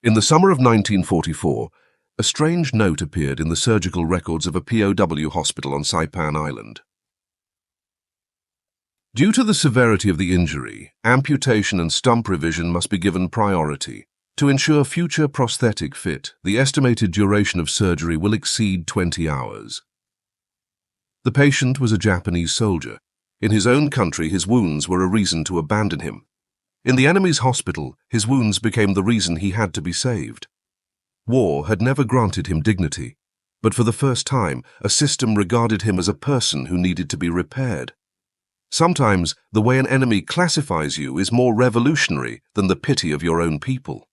In the summer of 1944, a strange note appeared in the surgical records of a POW hospital on Saipan Island. Due to the severity of the injury, amputation and stump revision must be given priority. To ensure future prosthetic fit, the estimated duration of surgery will exceed 20 hours. The patient was a Japanese soldier. In his own country, his wounds were a reason to abandon him. In the enemy's hospital, his wounds became the reason he had to be saved. War had never granted him dignity, but for the first time, a system regarded him as a person who needed to be repaired. Sometimes, the way an enemy classifies you is more revolutionary than the pity of your own people.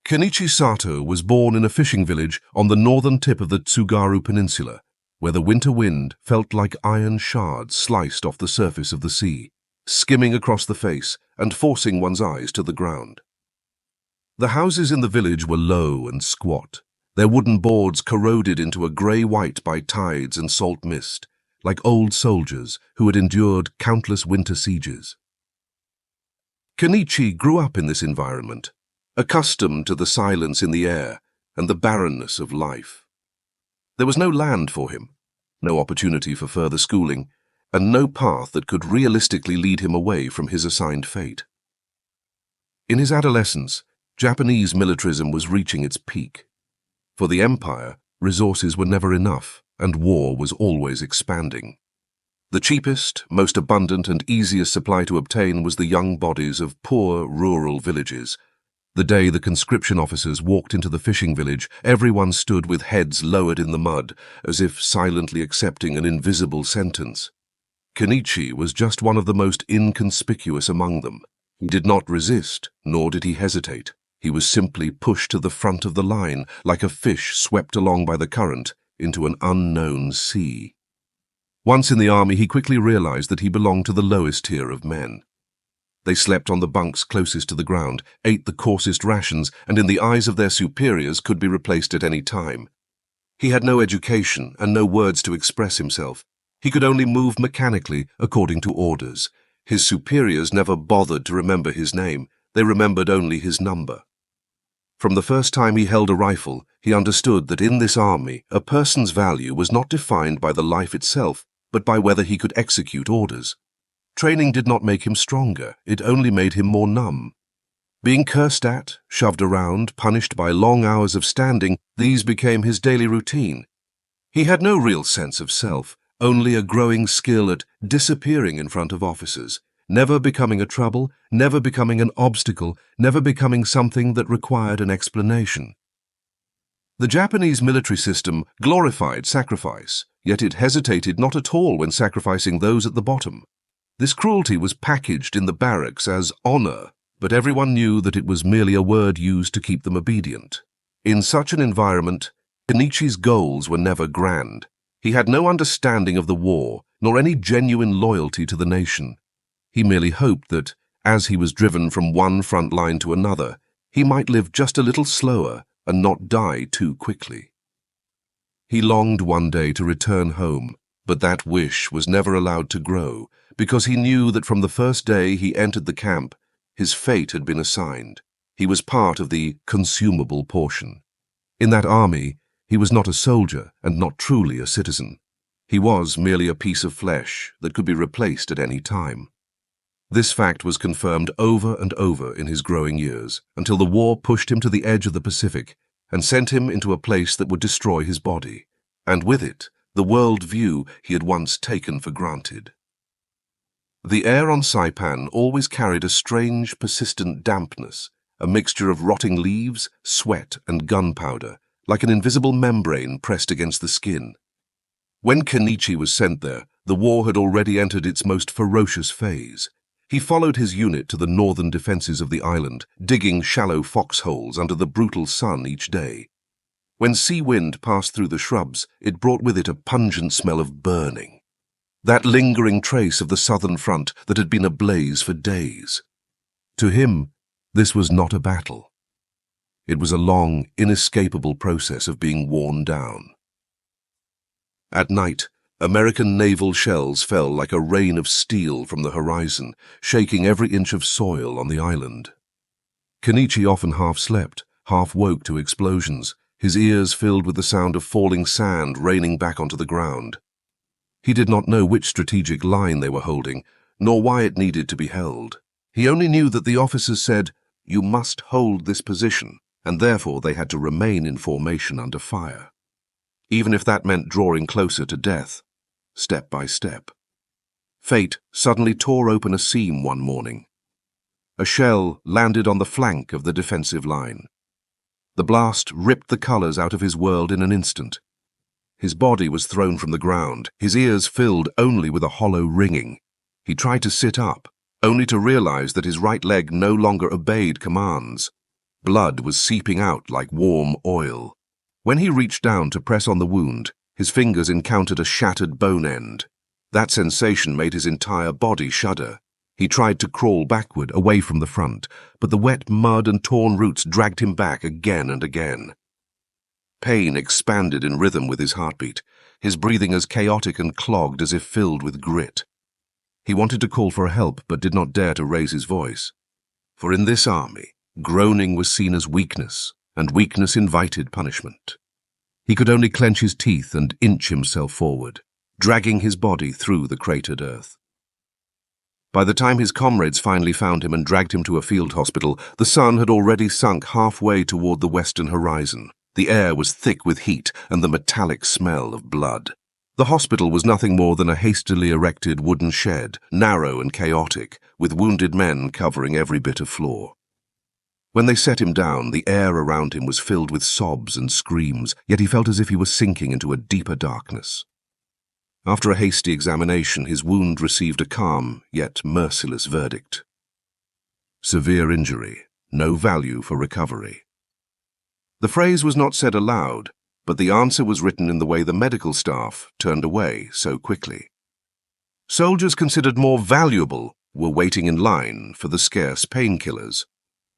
Kenichi Sato was born in a fishing village on the northern tip of the Tsugaru Peninsula, where the winter wind felt like iron shards sliced off the surface of the sea, skimming across the face and forcing one's eyes to the ground. The houses in the village were low and squat, their wooden boards corroded into a grey-white by tides and salt mist, like old soldiers who had endured countless winter sieges. Kenichi grew up in this environment, accustomed to the silence in the air and the barrenness of life. There was no land for him, no opportunity for further schooling, and no path that could realistically lead him away from his assigned fate. In his adolescence, Japanese militarism was reaching its peak. For the empire, resources were never enough, and war was always expanding. The cheapest, most abundant, and easiest supply to obtain was the young bodies of poor rural villages. The day the conscription officers walked into the fishing village, everyone stood with heads lowered in the mud, as if silently accepting an invisible sentence. Kenichi was just one of the most inconspicuous among them. He did not resist, nor did he hesitate. He was simply pushed to the front of the line, like a fish swept along by the current into an unknown sea. Once in the army, he quickly realized that he belonged to the lowest tier of men. They slept on the bunks closest to the ground, ate the coarsest rations, and in the eyes of their superiors could be replaced at any time. He had no education and no words to express himself. He could only move mechanically according to orders. His superiors never bothered to remember his name. They remembered only his number. From the first time he held a rifle, he understood that in this army, a person's value was not defined by the life itself, but by whether he could execute orders. Training did not make him stronger, it only made him more numb. Being cursed at, shoved around, punished by long hours of standing, these became his daily routine. He had no real sense of self, only a growing skill at disappearing in front of officers, never becoming a trouble, never becoming an obstacle, never becoming something that required an explanation. The Japanese military system glorified sacrifice, yet it hesitated not at all when sacrificing those at the bottom. This cruelty was packaged in the barracks as honor, but everyone knew that it was merely a word used to keep them obedient. In such an environment, Kenichi's goals were never grand. He had no understanding of the war, nor any genuine loyalty to the nation. He merely hoped that, as he was driven from one front line to another, he might live just a little slower and not die too quickly. He longed one day to return home, but that wish was never allowed to grow, because he knew that from the first day he entered the camp, his fate had been assigned. He was part of the consumable portion. In that army, he was not a soldier and not truly a citizen. He was merely a piece of flesh that could be replaced at any time. This fact was confirmed over and over in his growing years, until the war pushed him to the edge of the Pacific and sent him into a place that would destroy his body, and with it, the world view he had once taken for granted. The air on Saipan always carried a strange, persistent dampness, a mixture of rotting leaves, sweat, and gunpowder, like an invisible membrane pressed against the skin. When Kenichi was sent there, the war had already entered its most ferocious phase. He followed his unit to the northern defenses of the island, digging shallow foxholes under the brutal sun each day. When sea wind passed through the shrubs, it brought with it a pungent smell of burning, that lingering trace of the southern front that had been ablaze for days. To him, this was not a battle. It was a long, inescapable process of being worn down. At night, American naval shells fell like a rain of steel from the horizon, shaking every inch of soil on the island. Kenichi often half slept, half woke to explosions, his ears filled with the sound of falling sand raining back onto the ground. He did not know which strategic line they were holding, nor why it needed to be held. He only knew that the officers said, "You must hold this position," and therefore they had to remain in formation under fire. Even if that meant drawing closer to death, step by step. Fate suddenly tore open a seam one morning. A shell landed on the flank of the defensive line. The blast ripped the colors out of his world in an instant. His body was thrown from the ground, his ears filled only with a hollow ringing. He tried to sit up, only to realize that his right leg no longer obeyed commands. Blood was seeping out like warm oil. When he reached down to press on the wound, his fingers encountered a shattered bone end. That sensation made his entire body shudder. He tried to crawl backward, away from the front, but the wet mud and torn roots dragged him back again and again. Pain expanded in rhythm with his heartbeat, his breathing as chaotic and clogged as if filled with grit. He wanted to call for help, but did not dare to raise his voice. For in this army, groaning was seen as weakness, and weakness invited punishment. He could only clench his teeth and inch himself forward, dragging his body through the cratered earth. By the time his comrades finally found him and dragged him to a field hospital, the sun had already sunk halfway toward the western horizon. The air was thick with heat and the metallic smell of blood. The hospital was nothing more than a hastily erected wooden shed, narrow and chaotic, with wounded men covering every bit of floor. When they set him down, the air around him was filled with sobs and screams, yet he felt as if he was sinking into a deeper darkness. After a hasty examination, his wound received a calm, yet merciless verdict. Severe injury, no value for recovery. The phrase was not said aloud, but the answer was written in the way the medical staff turned away so quickly. Soldiers considered more valuable were waiting in line for the scarce painkillers,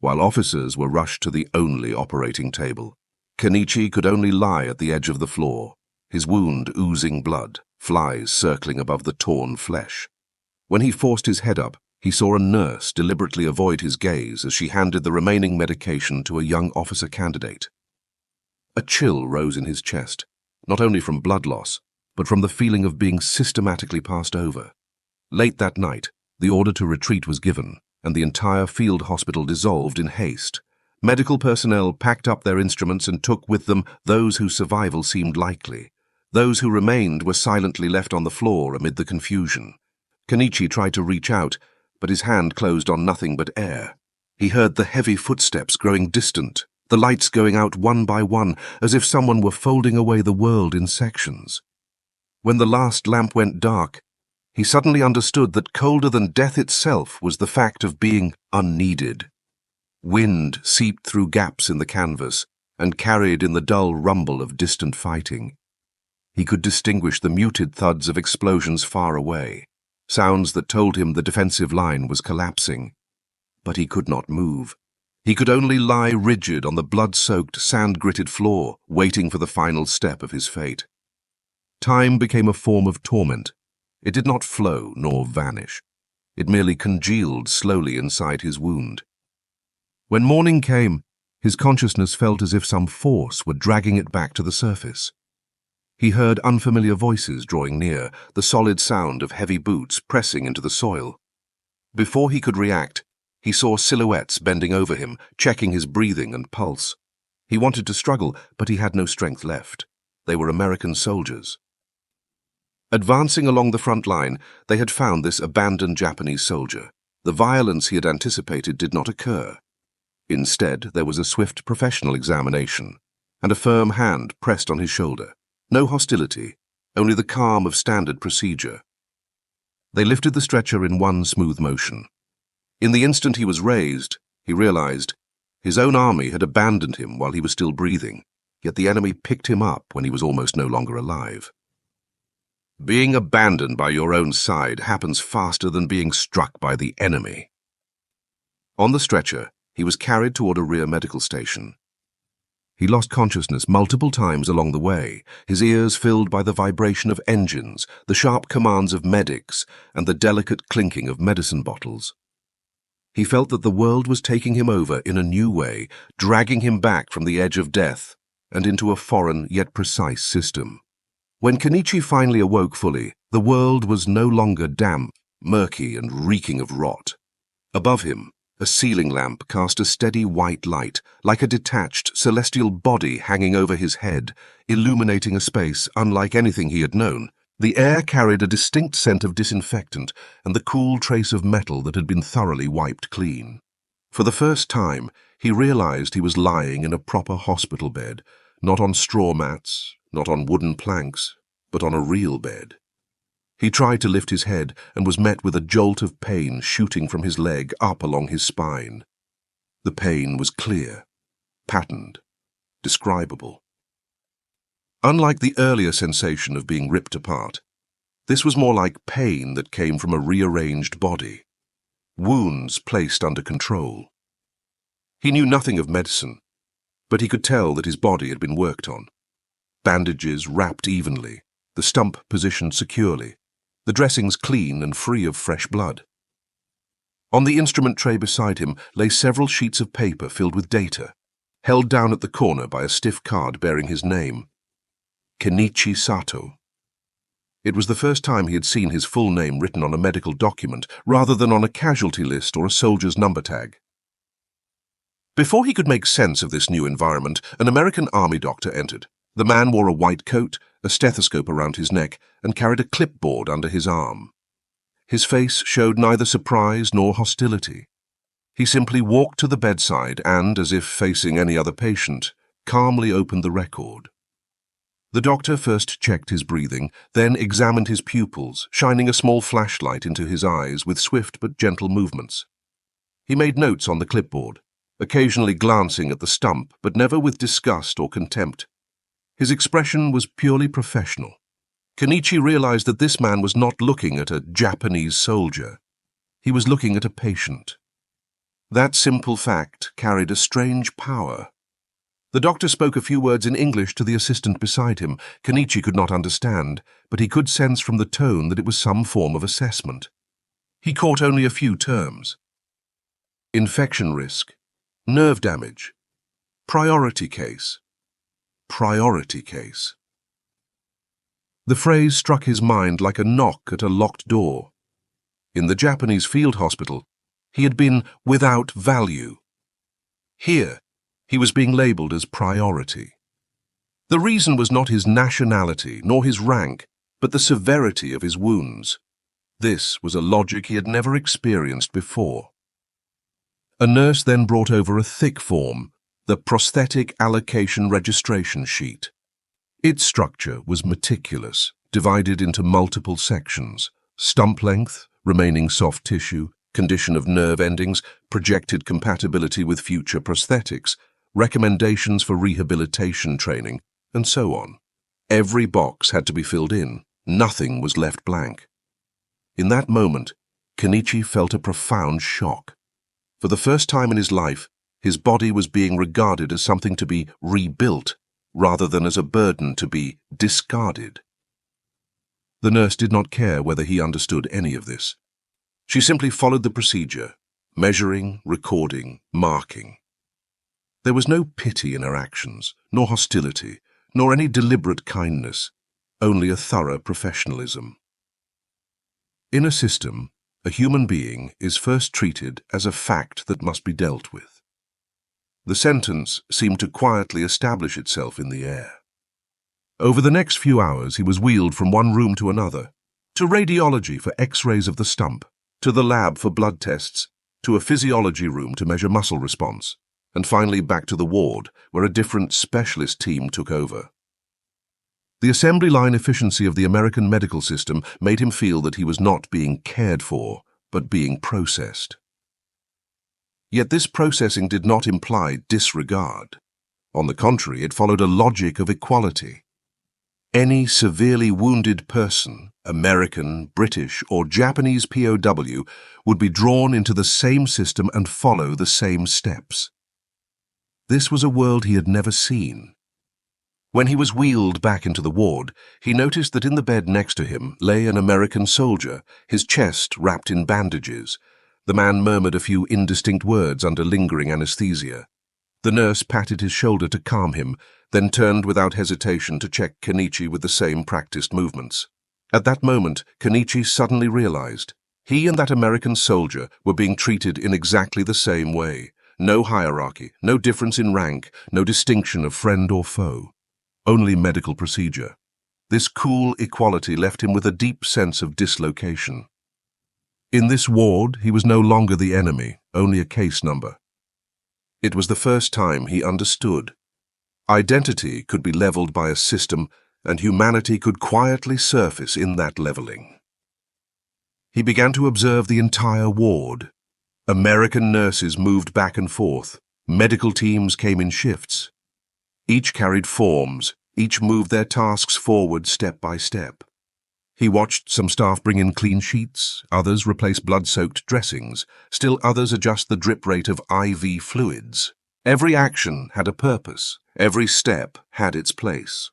while officers were rushed to the only operating table. Kenichi could only lie at the edge of the floor, his wound oozing blood, flies circling above the torn flesh. When he forced his head up, he saw a nurse deliberately avoid his gaze as she handed the remaining medication to a young officer candidate. A chill rose in his chest, not only from blood loss, but from the feeling of being systematically passed over. Late that night, the order to retreat was given, and the entire field hospital dissolved in haste. Medical personnel packed up their instruments and took with them those whose survival seemed likely. Those who remained were silently left on the floor amid the confusion. Kenichi tried to reach out, but his hand closed on nothing but air. He heard the heavy footsteps growing distant, the lights going out one by one, as if someone were folding away the world in sections. When the last lamp went dark, he suddenly understood that colder than death itself was the fact of being unneeded. Wind seeped through gaps in the canvas and carried in the dull rumble of distant fighting. He could distinguish the muted thuds of explosions far away, sounds that told him the defensive line was collapsing. But he could not move. He could only lie rigid on the blood-soaked, sand-gritted floor, waiting for the final step of his fate. Time became a form of torment. It did not flow nor vanish. It merely congealed slowly inside his wound. When morning came, his consciousness felt as if some force were dragging it back to the surface. He heard unfamiliar voices drawing near, the solid sound of heavy boots pressing into the soil. Before he could react, he saw silhouettes bending over him, checking his breathing and pulse. He wanted to struggle, but he had no strength left. They were American soldiers. Advancing along the front line, they had found this abandoned Japanese soldier. The violence he had anticipated did not occur. Instead, there was a swift professional examination, and a firm hand pressed on his shoulder. No hostility, only the calm of standard procedure. They lifted the stretcher in one smooth motion. In the instant he was raised, he realized his own army had abandoned him while he was still breathing, yet the enemy picked him up when he was almost no longer alive. Being abandoned by your own side happens faster than being struck by the enemy. On the stretcher, he was carried toward a rear medical station. He lost consciousness multiple times along the way, his ears filled by the vibration of engines, the sharp commands of medics, and the delicate clinking of medicine bottles. He felt that the world was taking him over in a new way, dragging him back from the edge of death and into a foreign yet precise system. When Kenichi finally awoke fully, the world was no longer damp, murky, and reeking of rot. Above him, a ceiling lamp cast a steady white light, like a detached celestial body hanging over his head, illuminating a space unlike anything he had known. The air carried a distinct scent of disinfectant and the cool trace of metal that had been thoroughly wiped clean. For the first time, he realized he was lying in a proper hospital bed, not on straw mats, not on wooden planks, but on a real bed. He tried to lift his head and was met with a jolt of pain shooting from his leg up along his spine. The pain was clear, patterned, describable. Unlike the earlier sensation of being ripped apart, this was more like pain that came from a rearranged body, wounds placed under control. He knew nothing of medicine, but he could tell that his body had been worked on. Bandages wrapped evenly, the stump positioned securely, the dressings clean and free of fresh blood. On the instrument tray beside him lay several sheets of paper filled with data, held down at the corner by a stiff card bearing his name, Kenichi Sato. It was the first time he had seen his full name written on a medical document rather than on a casualty list or a soldier's number tag. Before he could make sense of this new environment, an American army doctor entered. The man wore a white coat, a stethoscope around his neck, and carried a clipboard under his arm. His face showed neither surprise nor hostility. He simply walked to the bedside and, as if facing any other patient, calmly opened the record. The doctor first checked his breathing, then examined his pupils, shining a small flashlight into his eyes with swift but gentle movements. He made notes on the clipboard, occasionally glancing at the stump, but never with disgust or contempt. His expression was purely professional. Kenichi realized that this man was not looking at a Japanese soldier. He was looking at a patient. That simple fact carried a strange power. The doctor spoke a few words in English to the assistant beside him. Kenichi could not understand, but he could sense from the tone that it was some form of assessment. He caught only a few terms. Infection risk, nerve damage, priority case. Priority case. The phrase struck his mind like a knock at a locked door. In the Japanese field hospital, he had been without value. Here, he was being labeled as priority. The reason was not his nationality nor his rank, but the severity of his wounds. This was a logic he had never experienced before. A nurse then brought over a thick form, the prosthetic allocation registration sheet. Its structure was meticulous, divided into multiple sections: stump length, remaining soft tissue, condition of nerve endings, projected compatibility with future prosthetics, recommendations for rehabilitation training, and so on. Every box had to be filled in. Nothing was left blank. In that moment, Kenichi felt a profound shock. For the first time in his life, his body was being regarded as something to be rebuilt, rather than as a burden to be discarded. The nurse did not care whether he understood any of this. She simply followed the procedure, measuring, recording, marking. There was no pity in her actions, nor hostility, nor any deliberate kindness, only a thorough professionalism. In a system, a human being is first treated as a fact that must be dealt with. The sentence seemed to quietly establish itself in the air. Over the next few hours, he was wheeled from one room to another, to radiology for X-rays of the stump, to the lab for blood tests, to a physiology room to measure muscle response, and finally back to the ward, where a different specialist team took over. The assembly line efficiency of the American medical system made him feel that he was not being cared for, but being processed. Yet this processing did not imply disregard. On the contrary, it followed a logic of equality. Any severely wounded person, American, British, or Japanese POW, would be drawn into the same system and follow the same steps. This was a world he had never seen. When he was wheeled back into the ward, he noticed that in the bed next to him lay an American soldier, his chest wrapped in bandages, The man murmured a few indistinct words under lingering anesthesia. The nurse patted his shoulder to calm him, then turned without hesitation to check Kenichi with the same practiced movements. At that moment, Kenichi suddenly realized he and that American soldier were being treated in exactly the same way. No hierarchy, no difference in rank, no distinction of friend or foe. Only medical procedure. This cool equality left him with a deep sense of dislocation. In this ward, he was no longer the enemy, only a case number. It was the first time he understood. Identity could be leveled by a system, and humanity could quietly surface in that leveling. He began to observe the entire ward. American nurses moved back and forth. Medical teams came in shifts. Each carried forms. Each moved their tasks forward step by step. He watched some staff bring in clean sheets, others replace blood-soaked dressings, still others adjust the drip rate of IV fluids. Every action had a purpose. Every step had its place.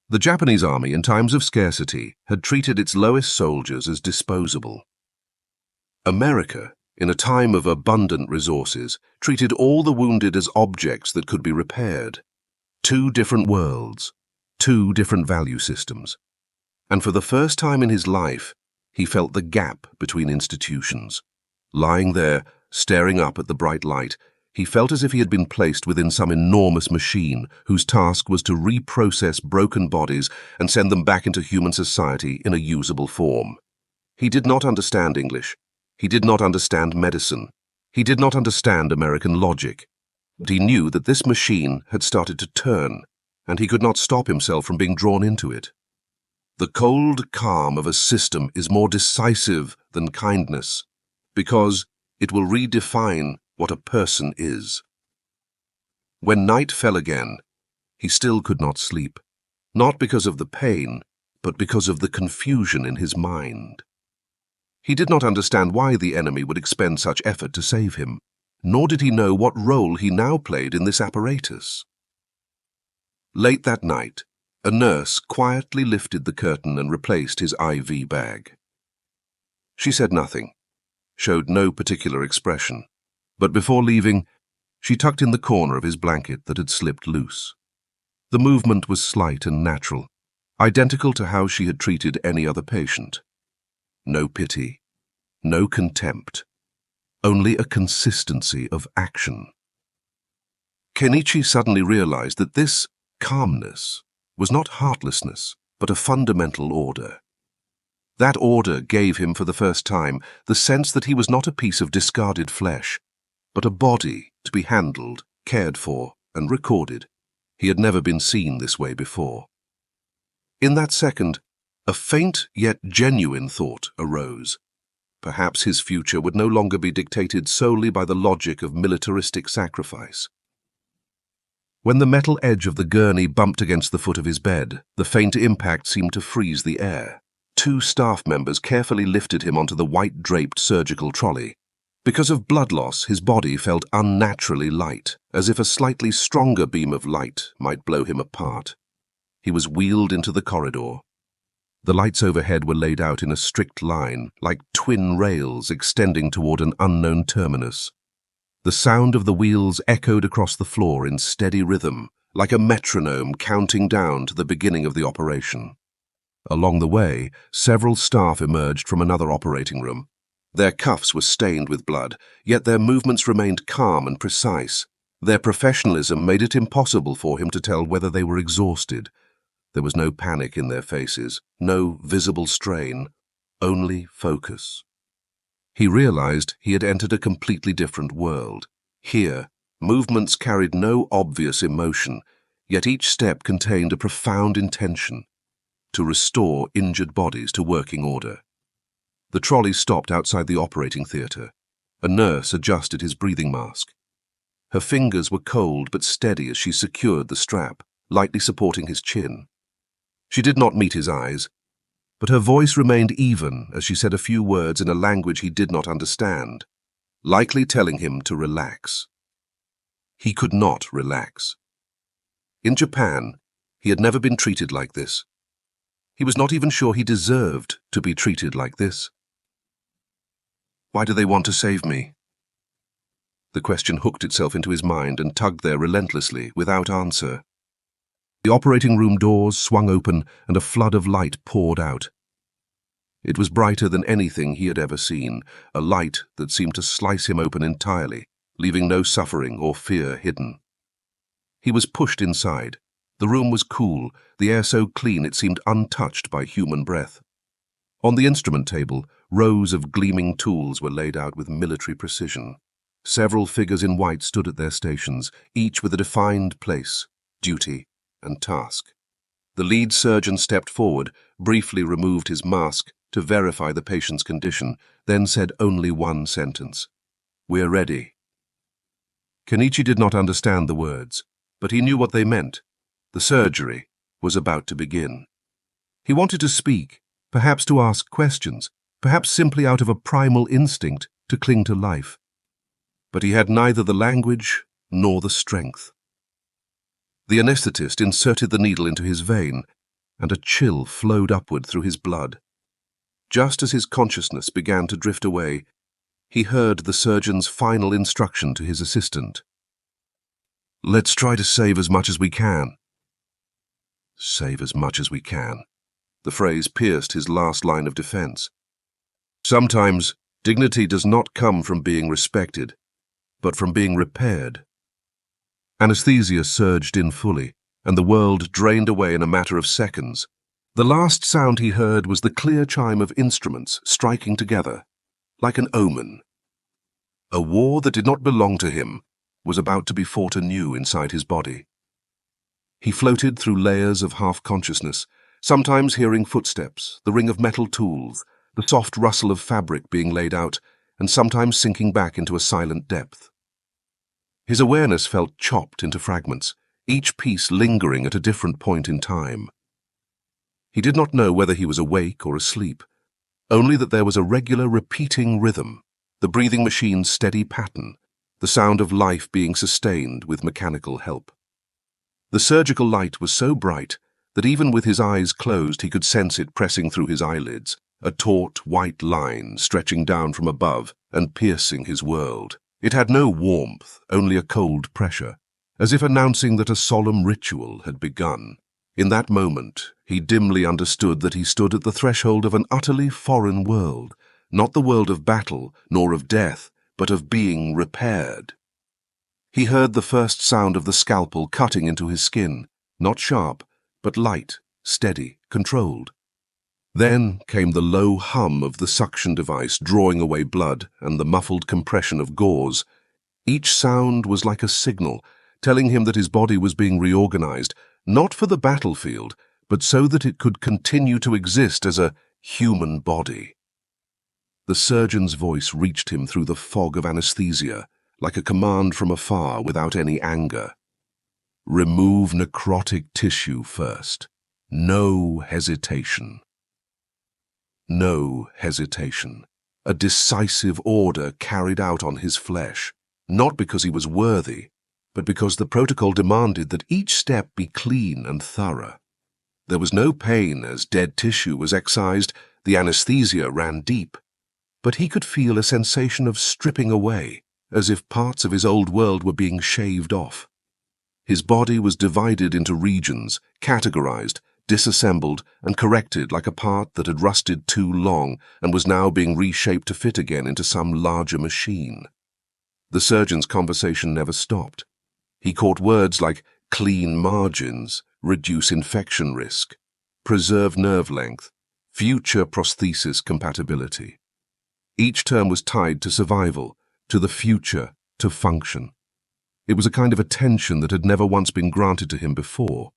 The Japanese army, in times of scarcity, had treated its lowest soldiers as disposable. America, in a time of abundant resources, treated all the wounded as objects that could be repaired. Two different worlds, two different value systems. And for the first time in his life, he felt the gap between institutions. Lying there, staring up at the bright light, he felt as if he had been placed within some enormous machine whose task was to reprocess broken bodies and send them back into human society in a usable form. He did not understand English. He did not understand medicine. He did not understand American logic. But he knew that this machine had started to turn, and he could not stop himself from being drawn into it. The cold calm of a system is more decisive than kindness, because it will redefine what a person is. When night fell again, he still could not sleep, not because of the pain, but because of the confusion in his mind. He did not understand why the enemy would expend such effort to save him, nor did he know what role he now played in this apparatus. Late that night, a nurse quietly lifted the curtain and replaced his IV bag. She said nothing, showed no particular expression, but before leaving, she tucked in the corner of his blanket that had slipped loose. The movement was slight and natural, identical to how she had treated any other patient. No pity, no contempt, only a consistency of action. Kenichi suddenly realized that this calmness was not heartlessness, but a fundamental order. That order gave him for the first time the sense that he was not a piece of discarded flesh, but a body to be handled, cared for, and recorded. He had never been seen this way before. In that second, a faint yet genuine thought arose. Perhaps his future would no longer be dictated solely by the logic of militaristic sacrifice. When the metal edge of the gurney bumped against the foot of his bed, the faint impact seemed to freeze the air. Two staff members carefully lifted him onto the white-draped surgical trolley. Because of blood loss, his body felt unnaturally light, as if a slightly stronger beam of light might blow him apart. He was wheeled into the corridor. The lights overhead were laid out in a strict line, like twin rails extending toward an unknown terminus. The sound of the wheels echoed across the floor in steady rhythm, like a metronome counting down to the beginning of the operation. Along the way, several staff emerged from another operating room. Their cuffs were stained with blood, yet their movements remained calm and precise. Their professionalism made it impossible for him to tell whether they were exhausted. There was no panic in their faces, no visible strain, only focus. He realized he had entered a completely different world. Here, movements carried no obvious emotion, yet each step contained a profound intention: to restore injured bodies to working order. The trolley stopped outside the operating theatre. A nurse adjusted his breathing mask. Her fingers were cold but steady as she secured the strap, lightly supporting his chin. She did not meet his eyes, but her voice remained even as she said a few words in a language he did not understand, likely telling him to relax. He could not relax. In Japan, he had never been treated like this. He was not even sure he deserved to be treated like this. Why do they want to save me? The question hooked itself into his mind and tugged there relentlessly, without answer. The operating room doors swung open and a flood of light poured out. It was brighter than anything he had ever seen, a light that seemed to slice him open entirely, leaving no suffering or fear hidden. He was pushed inside. The room was cool, the air so clean it seemed untouched by human breath. On the instrument table, rows of gleaming tools were laid out with military precision. Several figures in white stood at their stations, each with a defined place, duty, and task. The lead surgeon stepped forward, briefly removed his mask to verify the patient's condition, then said only one sentence. "We're ready." Kenichi did not understand the words, but he knew what they meant. The surgery was about to begin. He wanted to speak, perhaps to ask questions, perhaps simply out of a primal instinct to cling to life. But he had neither the language nor the strength. The anesthetist inserted the needle into his vein, and a chill flowed upward through his blood. Just as his consciousness began to drift away, he heard the surgeon's final instruction to his assistant. "Let's try to save as much as we can." Save as much as we can. The phrase pierced his last line of defense. Sometimes dignity does not come from being respected, but from being repaired. Anesthesia surged in fully, and the world drained away in a matter of seconds. The last sound he heard was the clear chime of instruments striking together, like an omen. A war that did not belong to him was about to be fought anew inside his body. He floated through layers of half-consciousness, sometimes hearing footsteps, the ring of metal tools, the soft rustle of fabric being laid out, and sometimes sinking back into a silent depth. His awareness felt chopped into fragments, each piece lingering at a different point in time. He did not know whether he was awake or asleep, only that there was a regular repeating rhythm, the breathing machine's steady pattern, the sound of life being sustained with mechanical help. The surgical light was so bright that even with his eyes closed he could sense it pressing through his eyelids, a taut white line stretching down from above and piercing his world. It had no warmth, only a cold pressure, as if announcing that a solemn ritual had begun. In that moment, he dimly understood that he stood at the threshold of an utterly foreign world, not the world of battle nor of death, but of being repaired. He heard the first sound of the scalpel cutting into his skin, not sharp, but light, steady, controlled. Then came the low hum of the suction device drawing away blood and the muffled compression of gauze. Each sound was like a signal, telling him that his body was being reorganized, not for the battlefield, but so that it could continue to exist as a human body. The surgeon's voice reached him through the fog of anesthesia, like a command from afar without any anger. "Remove necrotic tissue first. No hesitation." No hesitation. A decisive order carried out on his flesh, not because he was worthy, but because the protocol demanded that each step be clean and thorough. There was no pain as dead tissue was excised, the anesthesia ran deep, but he could feel a sensation of stripping away, as if parts of his old world were being shaved off. His body was divided into regions, categorized, disassembled, and corrected like a part that had rusted too long and was now being reshaped to fit again into some larger machine. The surgeon's conversation never stopped. He caught words like clean margins, reduce infection risk, preserve nerve length, future prosthesis compatibility. Each term was tied to survival, to the future, to function. It was a kind of attention that had never once been granted to him before.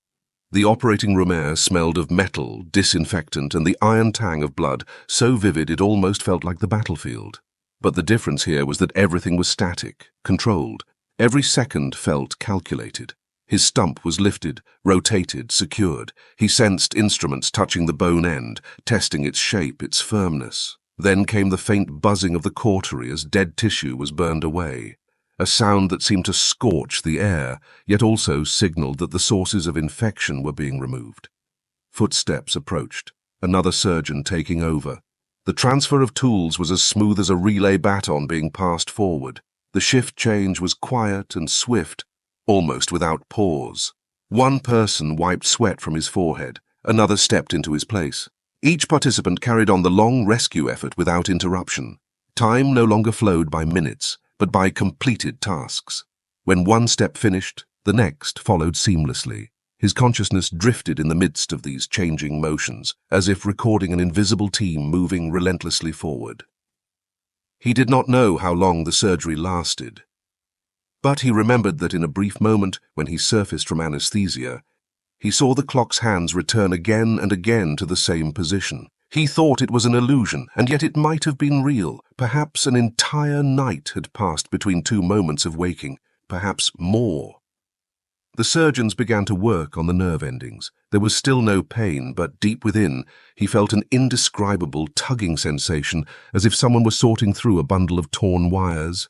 The operating room air smelled of metal, disinfectant, and the iron tang of blood, so vivid it almost felt like the battlefield. But the difference here was that everything was static, controlled. Every second felt calculated. His stump was lifted, rotated, secured. He sensed instruments touching the bone end, testing its shape, its firmness. Then came the faint buzzing of the cautery as dead tissue was burned away, a sound that seemed to scorch the air, yet also signaled that the sources of infection were being removed. Footsteps approached, another surgeon taking over. The transfer of tools was as smooth as a relay baton being passed forward. The shift change was quiet and swift, almost without pause. One person wiped sweat from his forehead, another stepped into his place. Each participant carried on the long rescue effort without interruption. Time no longer flowed by minutes, but by completed tasks. When one step finished, the next followed seamlessly. His consciousness drifted in the midst of these changing motions, as if recording an invisible team moving relentlessly forward. He did not know how long the surgery lasted, but he remembered that in a brief moment, when he surfaced from anesthesia, he saw the clock's hands return again and again to the same position. He thought it was an illusion, and yet it might have been real. Perhaps an entire night had passed between two moments of waking, perhaps more. The surgeons began to work on the nerve endings. There was still no pain, but deep within, he felt an indescribable tugging sensation, as if someone were sorting through a bundle of torn wires.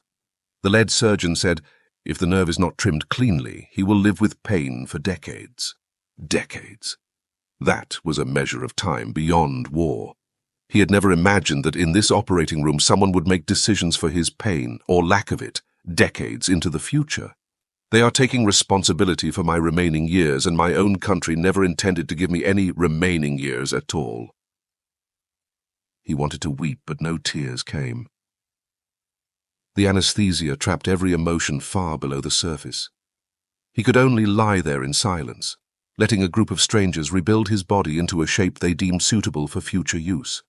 The lead surgeon said, "If the nerve is not trimmed cleanly, he will live with pain for decades." Decades. That was a measure of time beyond war. He had never imagined that in this operating room someone would make decisions for his pain, or lack of it, decades into the future. "They are taking responsibility for my remaining years, and my own country never intended to give me any remaining years at all." He wanted to weep, but no tears came. The anesthesia trapped every emotion far below the surface. He could only lie there in silence, letting a group of strangers rebuild his body into a shape they deemed suitable for future use,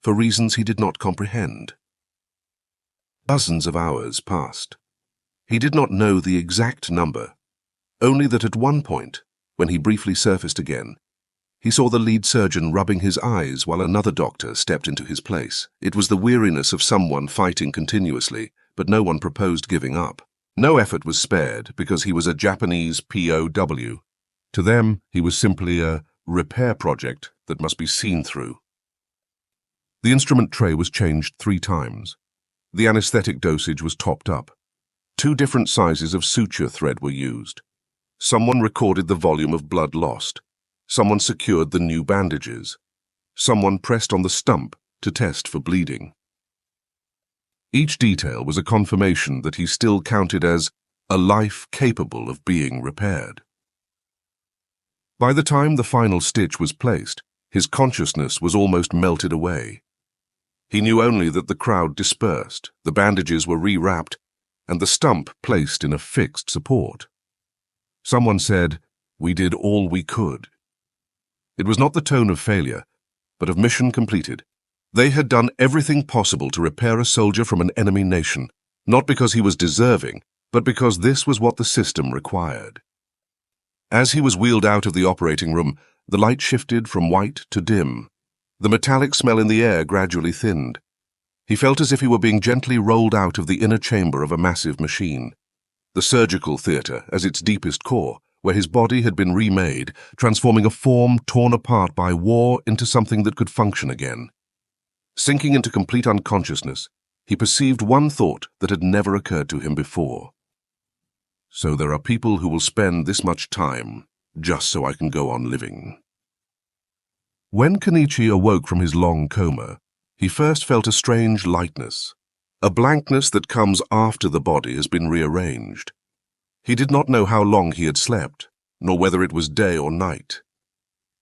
for reasons he did not comprehend. Dozens of hours passed. He did not know the exact number, only that at one point, when he briefly surfaced again, he saw the lead surgeon rubbing his eyes while another doctor stepped into his place. It was the weariness of someone fighting continuously, but no one proposed giving up. No effort was spared because he was a Japanese POW. To them, he was simply a repair project that must be seen through. The instrument tray was changed 3 times. The anesthetic dosage was topped up. 2 different sizes of suture thread were used. Someone recorded the volume of blood lost. Someone secured the new bandages. Someone pressed on the stump to test for bleeding. Each detail was a confirmation that he still counted as a life capable of being repaired. By the time the final stitch was placed, his consciousness was almost melted away. He knew only that the crowd dispersed, the bandages were rewrapped, and the stump placed in a fixed support. Someone said, "We did all we could." It was not the tone of failure, but of mission completed. They had done everything possible to repair a soldier from an enemy nation, not because he was deserving, but because this was what the system required. As he was wheeled out of the operating room, the light shifted from white to dim. The metallic smell in the air gradually thinned. He felt as if he were being gently rolled out of the inner chamber of a massive machine. The surgical theatre, as its deepest core, where his body had been remade, transforming a form torn apart by war into something that could function again. Sinking into complete unconsciousness, he perceived one thought that had never occurred to him before. So there are people who will spend this much time just so I can go on living. When Kenichi awoke from his long coma, he first felt a strange lightness, a blankness that comes after the body has been rearranged. He did not know how long he had slept, nor whether it was day or night.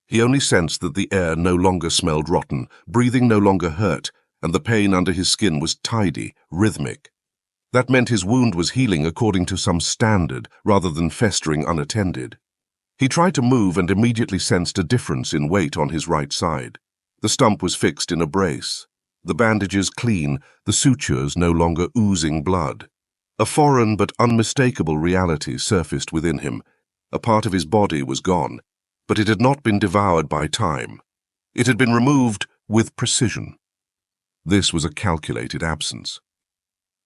He only sensed that the air no longer smelled rotten, breathing no longer hurt, and the pain under his skin was tidy, rhythmic. That meant his wound was healing according to some standard, rather than festering unattended. He tried to move and immediately sensed a difference in weight on his right side. The stump was fixed in a brace, the bandages clean, the sutures no longer oozing blood. A foreign but unmistakable reality surfaced within him. A part of his body was gone, but it had not been devoured by time. It had been removed with precision. This was a calculated absence.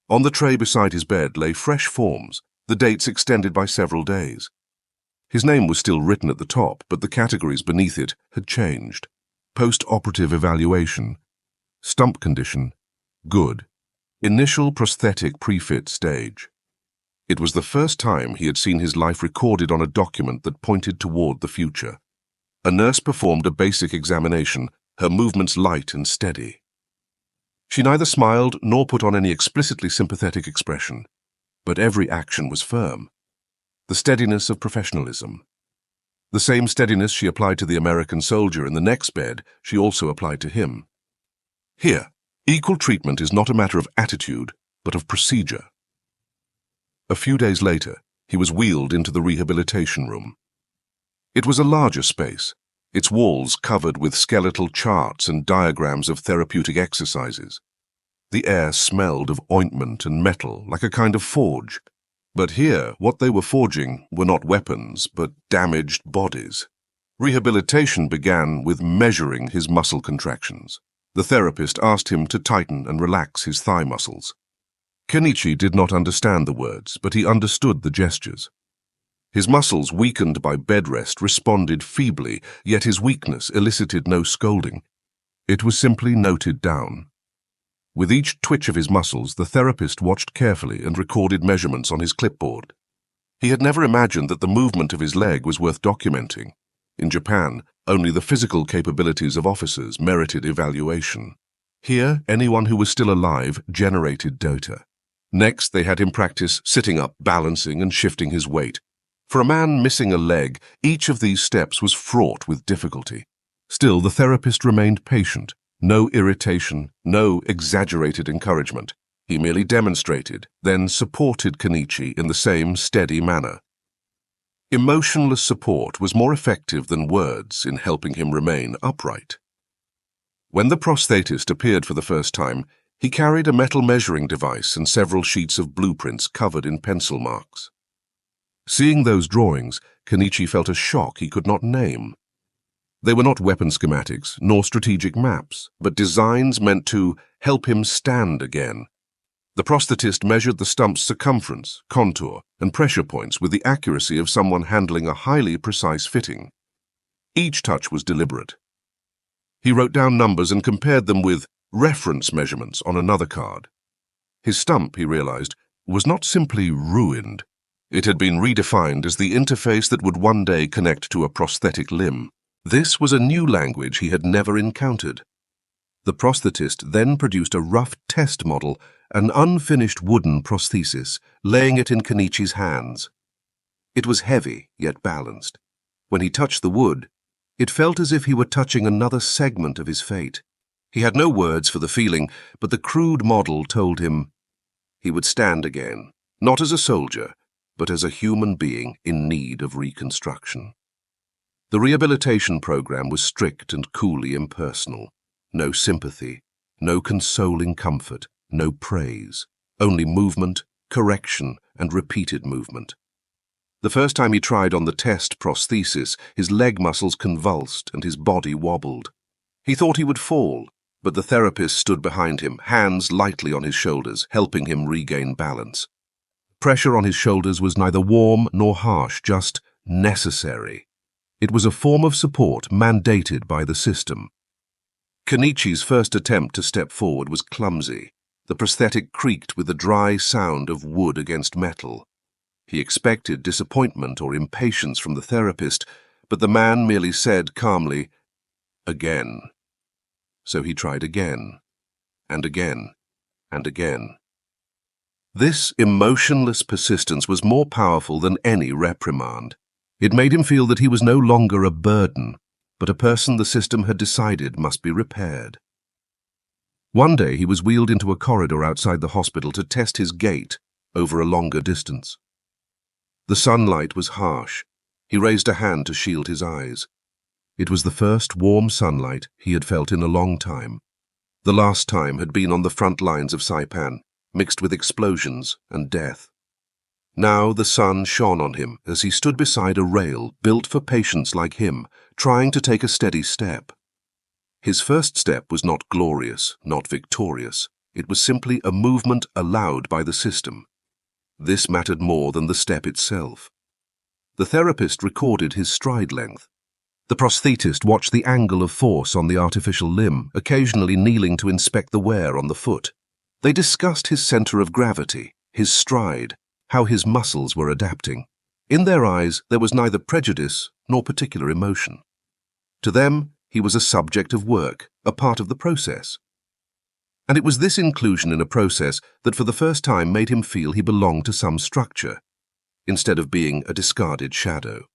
On the tray beside his bed lay fresh forms, the dates extended by several days. His name was still written at the top, but the categories beneath it had changed. Post-operative evaluation. Stump condition. Good. Initial prosthetic pre-fit stage. It was the first time he had seen his life recorded on a document that pointed toward the future. A nurse performed a basic examination, her movements light and steady. She neither smiled nor put on any explicitly sympathetic expression, but every action was firm. The steadiness of professionalism. The same steadiness she applied to the American soldier in the next bed, she also applied to him. Here, equal treatment is not a matter of attitude, but of procedure. A few days later, he was wheeled into the rehabilitation room. It was a larger space, its walls covered with skeletal charts and diagrams of therapeutic exercises. The air smelled of ointment and metal, like a kind of forge. But here, what they were forging were not weapons, but damaged bodies. Rehabilitation began with measuring his muscle contractions. The therapist asked him to tighten and relax his thigh muscles. Kenichi did not understand the words, but he understood the gestures. His muscles, weakened by bed rest, responded feebly, yet his weakness elicited no scolding. It was simply noted down. With each twitch of his muscles, the therapist watched carefully and recorded measurements on his clipboard. He had never imagined that the movement of his leg was worth documenting. In Japan, only the physical capabilities of officers merited evaluation. Here, anyone who was still alive generated data. Next, they had him practice sitting up, balancing, and shifting his weight. For a man missing a leg, each of these steps was fraught with difficulty. Still, the therapist remained patient. No irritation, no exaggerated encouragement. He merely demonstrated, then supported Kenichi in the same steady manner. Emotionless support was more effective than words in helping him remain upright. When the prosthetist appeared for the first time, he carried a metal measuring device and several sheets of blueprints covered in pencil marks. Seeing those drawings, Kenichi felt a shock he could not name. They were not weapon schematics, nor strategic maps, but designs meant to help him stand again. The prosthetist measured the stump's circumference, contour, and pressure points with the accuracy of someone handling a highly precise fitting. Each touch was deliberate. He wrote down numbers and compared them with reference measurements on another card. His stump, he realized, was not simply ruined. It had been redefined as the interface that would one day connect to a prosthetic limb. This was a new language he had never encountered. The prosthetist then produced a rough test model, an unfinished wooden prosthesis, laying it in Kenichi's hands. It was heavy, yet balanced. When he touched the wood, it felt as if he were touching another segment of his fate. He had no words for the feeling, but the crude model told him he would stand again, not as a soldier, but as a human being in need of reconstruction. The rehabilitation program was strict and coolly impersonal. No sympathy, no consoling comfort, no praise, only movement, correction, and repeated movement. The first time he tried on the test prosthesis, his leg muscles convulsed and his body wobbled. He thought he would fall, but the therapist stood behind him, hands lightly on his shoulders, helping him regain balance. Pressure on his shoulders was neither warm nor harsh, just necessary. It was a form of support mandated by the system. Kenichi's first attempt to step forward was clumsy. The prosthetic creaked with the dry sound of wood against metal. He expected disappointment or impatience from the therapist, but the man merely said calmly, "Again." So he tried again, and again, and again. This emotionless persistence was more powerful than any reprimand. It made him feel that he was no longer a burden, but a person the system had decided must be repaired. One day he was wheeled into a corridor outside the hospital to test his gait over a longer distance. The sunlight was harsh. He raised a hand to shield his eyes. It was the first warm sunlight he had felt in a long time. The last time had been on the front lines of Saipan, mixed with explosions and death. Now the sun shone on him as he stood beside a rail built for patients like him, trying to take a steady step. His first step was not glorious, not victorious. It was simply a movement allowed by the system. This mattered more than the step itself. The therapist recorded his stride length. The prosthetist watched the angle of force on the artificial limb, occasionally kneeling to inspect the wear on the foot. They discussed his center of gravity, his stride, how his muscles were adapting. In their eyes, there was neither prejudice nor particular emotion. To them, he was a subject of work, a part of the process. And it was this inclusion in a process that for the first time made him feel he belonged to some structure, instead of being a discarded shadow.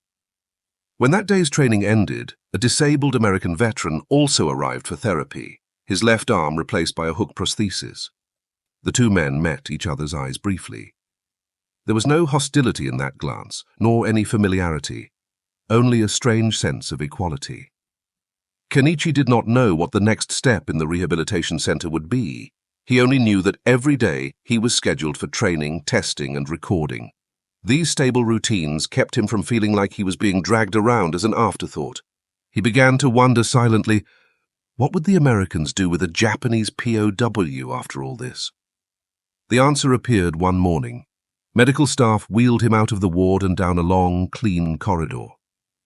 When that day's training ended, a disabled American veteran also arrived for therapy, his left arm replaced by a hook prosthesis. The two men met each other's eyes briefly. There was no hostility in that glance, nor any familiarity, only a strange sense of equality. Kenichi did not know what the next step in the rehabilitation center would be. He only knew that every day he was scheduled for training, testing, and recording. These stable routines kept him from feeling like he was being dragged around as an afterthought. He began to wonder silently, what would the Americans do with a Japanese POW after all this? The answer appeared one morning. Medical staff wheeled him out of the ward and down a long, clean corridor.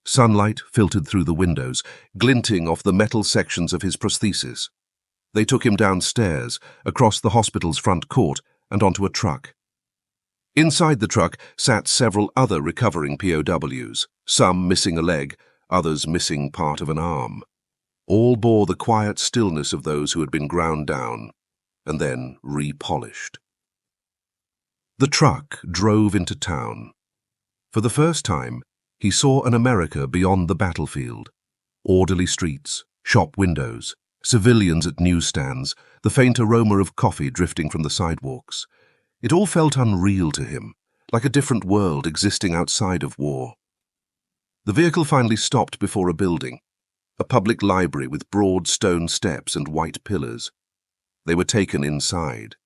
Sunlight filtered through the windows, glinting off the metal sections of his prosthesis. They took him downstairs, across the hospital's front court, and onto a truck. Inside the truck sat several other recovering POWs, some missing a leg, others missing part of an arm. All bore the quiet stillness of those who had been ground down, and then repolished. The truck drove into town. For the first time, he saw an America beyond the battlefield. Orderly streets, shop windows, civilians at newsstands, the faint aroma of coffee drifting from the sidewalks. It all felt unreal to him, like a different world existing outside of war. The vehicle finally stopped before a building, a public library with broad stone steps and white pillars. They were taken inside.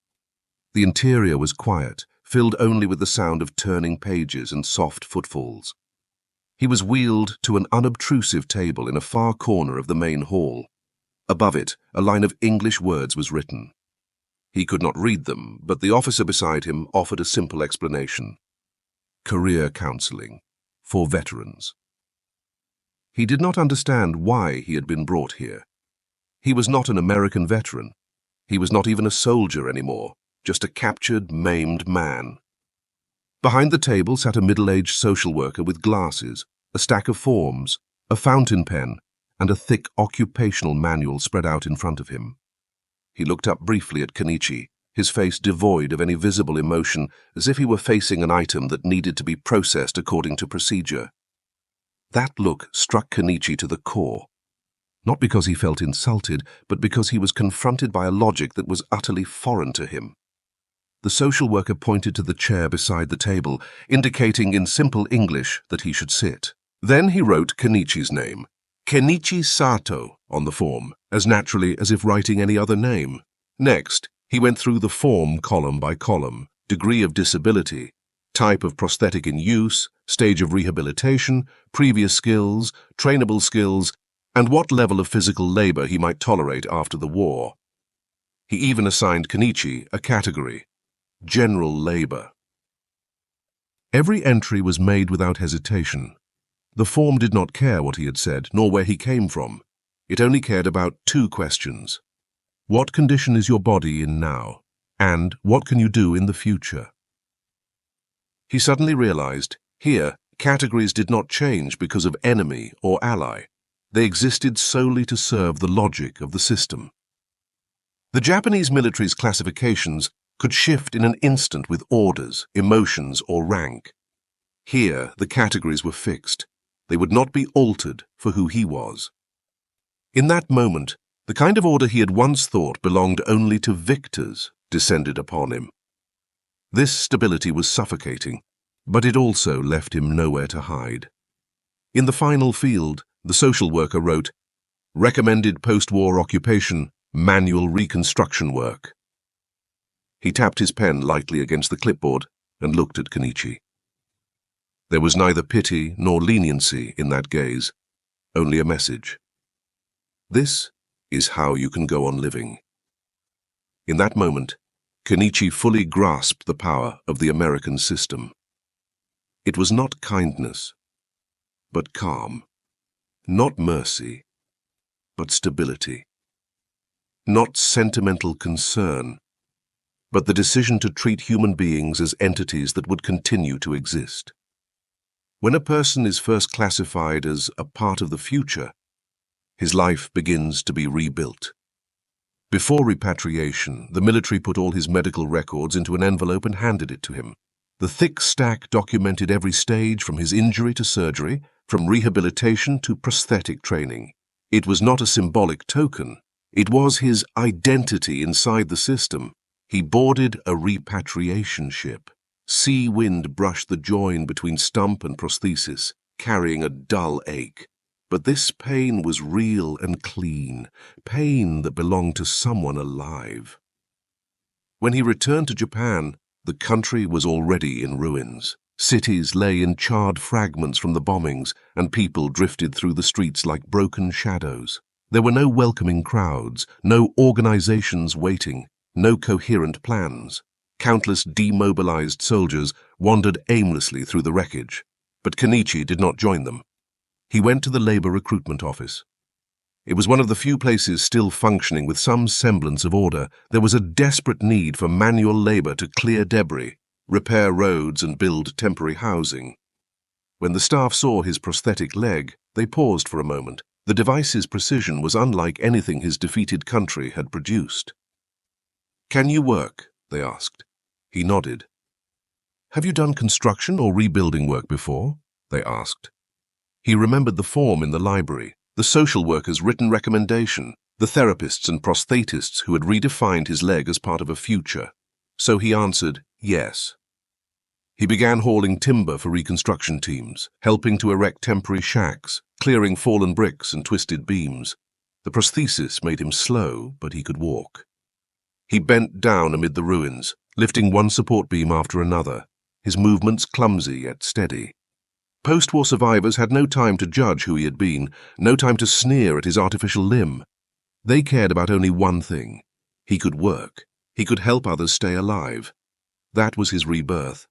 The interior was quiet, filled only with the sound of turning pages and soft footfalls. He was wheeled to an unobtrusive table in a far corner of the main hall. Above it, a line of English words was written. He could not read them, but the officer beside him offered a simple explanation. Career counseling for veterans. He did not understand why he had been brought here. He was not an American veteran. He was not even a soldier anymore, just a captured, maimed man. Behind the table sat a middle-aged social worker with glasses, a stack of forms, a fountain pen, and a thick occupational manual spread out in front of him. He looked up briefly at Kenichi, his face devoid of any visible emotion, as if he were facing an item that needed to be processed according to procedure. That look struck Kenichi to the core, not because he felt insulted, but because he was confronted by a logic that was utterly foreign to him. The social worker pointed to the chair beside the table, indicating in simple English that he should sit. Then he wrote Kenichi's name, Kenichi Sato, on the form, as naturally as if writing any other name. Next, he went through the form column by column, degree of disability, type of prosthetic in use, stage of rehabilitation, previous skills, trainable skills, and what level of physical labor he might tolerate after the war. He even assigned Kenichi a category, general labor. Every entry was made without hesitation. The form did not care what he had said, nor where he came from. It only cared about two questions. What condition is your body in now? And what can you do in the future? He suddenly realized, here, categories did not change because of enemy or ally. They existed solely to serve the logic of the system. The Japanese military's classifications could shift in an instant with orders, emotions, or rank. Here, the categories were fixed. They would not be altered for who he was. In that moment, the kind of order he had once thought belonged only to victors descended upon him. This stability was suffocating, but it also left him nowhere to hide. In the final field, the social worker wrote, "Recommended post-war occupation, manual reconstruction work." He tapped his pen lightly against the clipboard and looked at Kenichi. There was neither pity nor leniency in that gaze, only a message. This is how you can go on living. In that moment, Kenichi fully grasped the power of the American system. It was not kindness, but calm. Not mercy, but stability. Not sentimental concern, but the decision to treat human beings as entities that would continue to exist. When a person is first classified as a part of the future, his life begins to be rebuilt. Before repatriation, the military put all his medical records into an envelope and handed it to him. The thick stack documented every stage from his injury to surgery, from rehabilitation to prosthetic training. It was not a symbolic token. It was his identity inside the system. He boarded a repatriation ship. Sea wind brushed the join between stump and prosthesis, carrying a dull ache. But this pain was real and clean, pain that belonged to someone alive. When he returned to Japan, the country was already in ruins. Cities lay in charred fragments from the bombings, and people drifted through the streets like broken shadows. There were no welcoming crowds, no organizations waiting, no coherent plans. Countless demobilized soldiers wandered aimlessly through the wreckage, but Kenichi did not join them. He went to the labor recruitment office. It was one of the few places still functioning with some semblance of order. There was a desperate need for manual labor to clear debris, repair roads, and build temporary housing. When the staff saw his prosthetic leg, they paused for a moment. The device's precision was unlike anything his defeated country had produced. "Can you work?" they asked. He nodded. "Have you done construction or rebuilding work before?" they asked. He remembered the form in the library, the social worker's written recommendation, the therapists and prosthetists who had redefined his leg as part of a future. So he answered, yes. He began hauling timber for reconstruction teams, helping to erect temporary shacks, clearing fallen bricks and twisted beams. The prosthesis made him slow, but he could walk. He bent down amid the ruins, lifting one support beam after another, his movements clumsy yet steady. Post-war survivors had no time to judge who he had been, no time to sneer at his artificial limb. They cared about only one thing. He could work. He could help others stay alive. That was his rebirth.